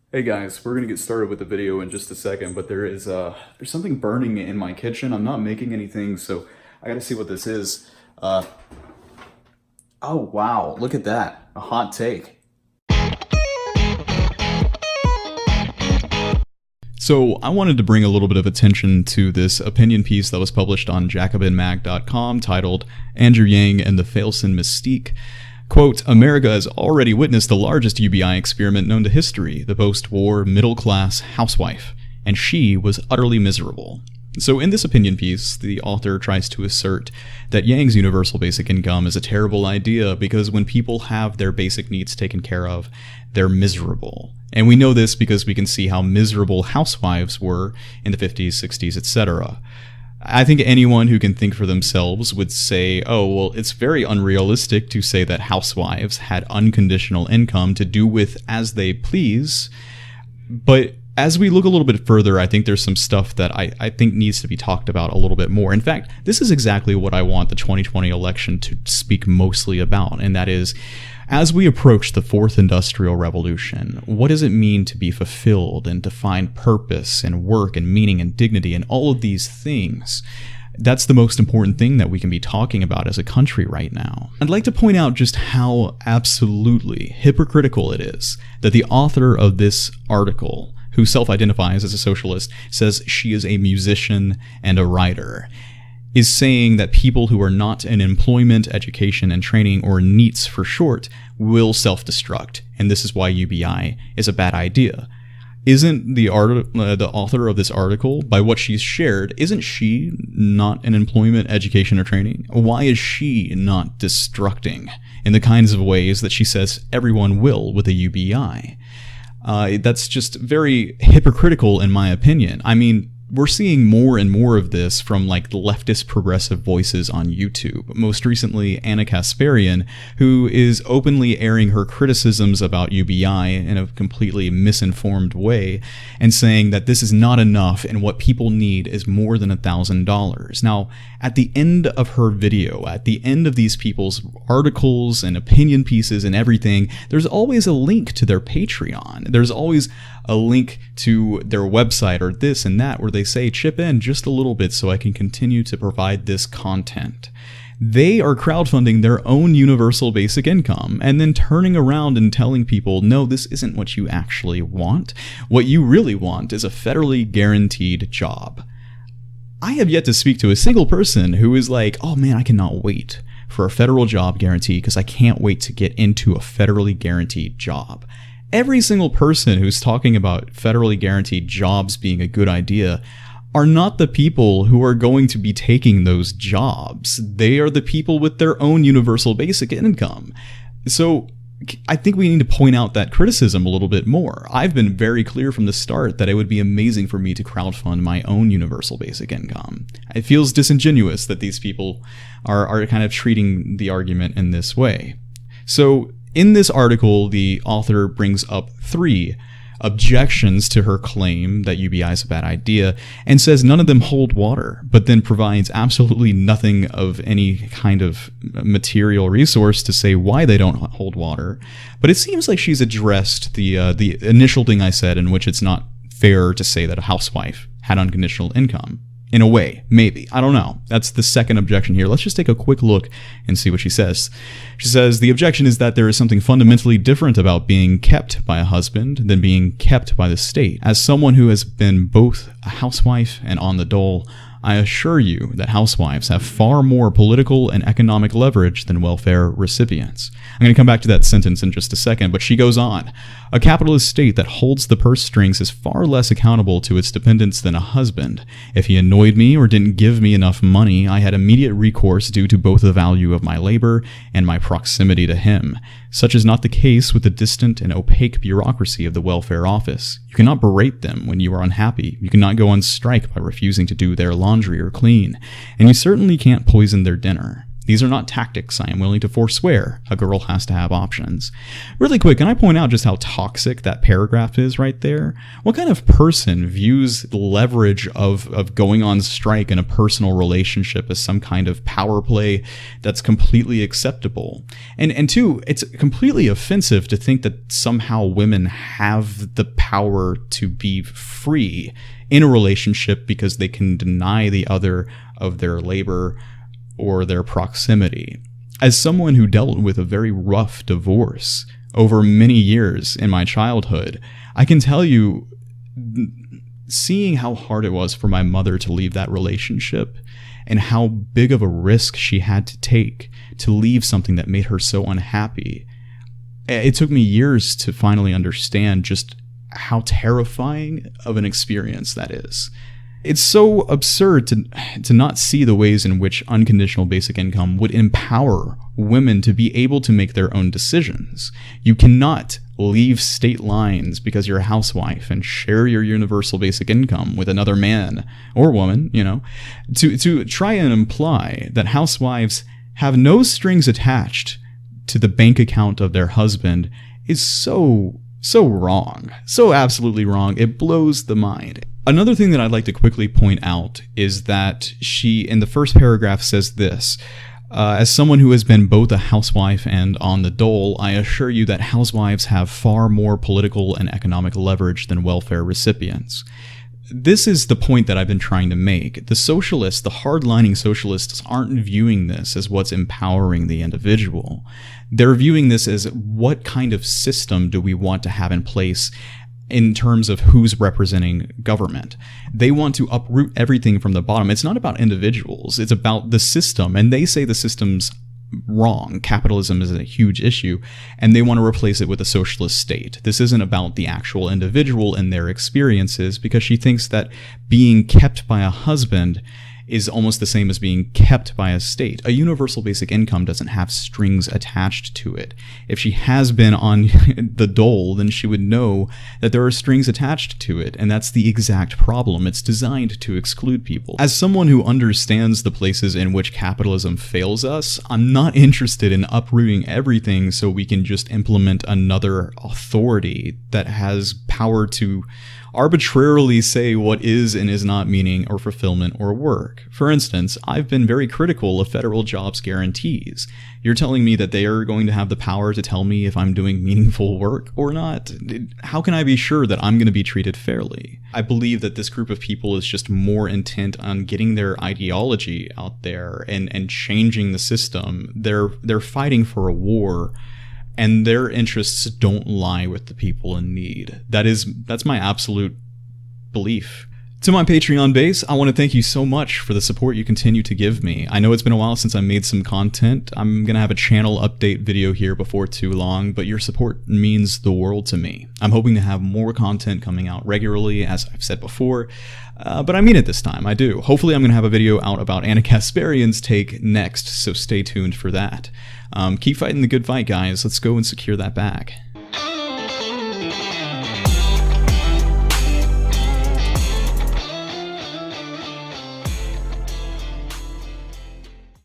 Hey guys, we're gonna get started with the video in just a second, but there's something burning in my kitchen. I'm not making anything, so I gotta see what this is. Uh, oh wow, look at that. A hot take. So I wanted to bring a little bit of attention to this opinion piece that was published on jacobinmag.com titled Andrew Yang and the Failson Mystique. Quote, America has already witnessed the largest UBI experiment known to history, the post-war middle-class housewife, and she was utterly miserable. So in this opinion piece, the author tries to assert that Yang's universal basic income is a terrible idea because when people have their basic needs taken care of, they're miserable. And we know this because we can see how miserable housewives were in the 50s, 60s, etc. I think anyone who can think for themselves would say, oh, well, it's very unrealistic to say that housewives had unconditional income to do with as they please. But as we look a little bit further, I think there's some stuff that I think needs to be talked about a little bit more. In fact, this is exactly what I want the 2020 election to speak mostly about, and that is, as we approach the fourth industrial revolution, what does it mean to be fulfilled and to find purpose and work and meaning and dignity and all of these things? That's the most important thing that we can be talking about as a country right now. I'd like to point out just how absolutely hypocritical it is that the author of this article, who self-identifies as a socialist, says she is a musician and a writer, is saying that people who are not in employment, education, and training, or NEETs for short, will self-destruct, and this is why UBI is a bad idea. Isn't the author of this article, by what she's shared, isn't she not in employment, education, or training? Why is she not destructing in the kinds of ways that she says everyone will with a UBI? That's just very hypocritical in my opinion. I mean, we're seeing more and more of this from like leftist progressive voices on YouTube. Most recently, Anna Kasparian, who is openly airing her criticisms about UBI in a completely misinformed way and saying that this is not enough and what people need is more than $1,000. Now, at the end of her video, at the end of these people's articles and opinion pieces and everything, there's always a link to their Patreon. There's always a link to their website or this and that where they say chip in just a little bit so I can continue to provide this content. They are crowdfunding their own universal basic income and then turning around and telling people, no, this isn't what you actually want. What you really want is a federally guaranteed job. I have yet to speak to a single person who is like, oh man, I cannot wait for a federal job guarantee because I can't wait to get into a federally guaranteed job. Every single person who's talking about federally guaranteed jobs being a good idea are not the people who are going to be taking those jobs. They are the people with their own universal basic income. So I think we need to point out that criticism a little bit more. I've been very clear from the start that it would be amazing for me to crowdfund my own universal basic income. It feels disingenuous that these people are kind of treating the argument in this way. So in this article, the author brings up 3 objections to her claim that UBI is a bad idea and says none of them hold water, but then provides absolutely nothing of any kind of material resource to say why they don't hold water. But it seems like she's addressed the initial thing I said, in which it's not fair to say that a housewife had unconditional income. In a way, maybe. I don't know. That's the second objection here. Let's just take a quick look and see what she says. She says, the objection is that there is something fundamentally different about being kept by a husband than being kept by the state. As someone who has been both a housewife and on the dole, I assure you that housewives have far more political and economic leverage than welfare recipients. I'm going to come back to that sentence in just a second, but she goes on. A capitalist state that holds the purse strings is far less accountable to its dependents than a husband. If he annoyed me or didn't give me enough money, I had immediate recourse due to both the value of my labor and my proximity to him. Such is not the case with the distant and opaque bureaucracy of the welfare office. You cannot berate them when you are unhappy. You cannot go on strike by refusing to do their laundry or clean. And you certainly can't poison their dinner. These are not tactics I am willing to forswear. A girl has to have options. Really quick, can I point out just how toxic that paragraph is right there? What kind of person views the leverage of going on strike in a personal relationship as some kind of power play that's completely acceptable? And two, it's completely offensive to think that somehow women have the power to be free in a relationship because they can deny the other of their labor or their proximity. As someone who dealt with a very rough divorce over many years in my childhood, I can tell you, seeing how hard it was for my mother to leave that relationship and how big of a risk she had to take to leave something that made her so unhappy, it took me years to finally understand just how terrifying of an experience that is. It's so absurd to not see the ways in which unconditional basic income would empower women to be able to make their own decisions. You cannot leave state lines because you're a housewife and share your universal basic income with another man or woman, to try and imply that housewives have no strings attached to the bank account of their husband is so wrong. So absolutely wrong. It blows the mind. Another thing that I'd like to quickly point out is that she, in the first paragraph, says this: as someone who has been both a housewife and on the dole, I assure you that housewives have far more political and economic leverage than welfare recipients. This is the point that I've been trying to make. The socialists, the hardlining socialists, aren't viewing this as what's empowering the individual. They're viewing this as what kind of system do we want to have in place in terms of who's representing government. They want to uproot everything from the bottom. It's not about individuals. It's about the system. And they say the system's wrong. Capitalism is a huge issue, and they want to replace it with a socialist state. This isn't about the actual individual and their experiences, because she thinks that being kept by a husband is almost the same as being kept by a state. A universal basic income doesn't have strings attached to it. If she has been on the dole, then she would know that there are strings attached to it, and that's the exact problem. It's designed to exclude people. As someone who understands the places in which capitalism fails us, I'm not interested in uprooting everything so we can just implement another authority that has power to arbitrarily say what is and is not meaning or fulfillment or work. For instance, I've been very critical of federal jobs guarantees. You're telling me that they are going to have the power to tell me if I'm doing meaningful work or not? How can I be sure that I'm going to be treated fairly? I believe that this group of people is just more intent on getting their ideology out there and changing the system. They're fighting for a war, and their interests don't lie with the people in need. That's my absolute belief. To my Patreon base, I want to thank you so much for the support you continue to give me. I know it's been a while since I made some content. I'm going to have a channel update video here before too long, but your support means the world to me. I'm hoping to have more content coming out regularly, as I've said before, but I mean it this time, I do. Hopefully I'm going to have a video out about Anna Kasparian's take next, so stay tuned for that. Keep fighting the good fight, guys. Let's go and secure that bag.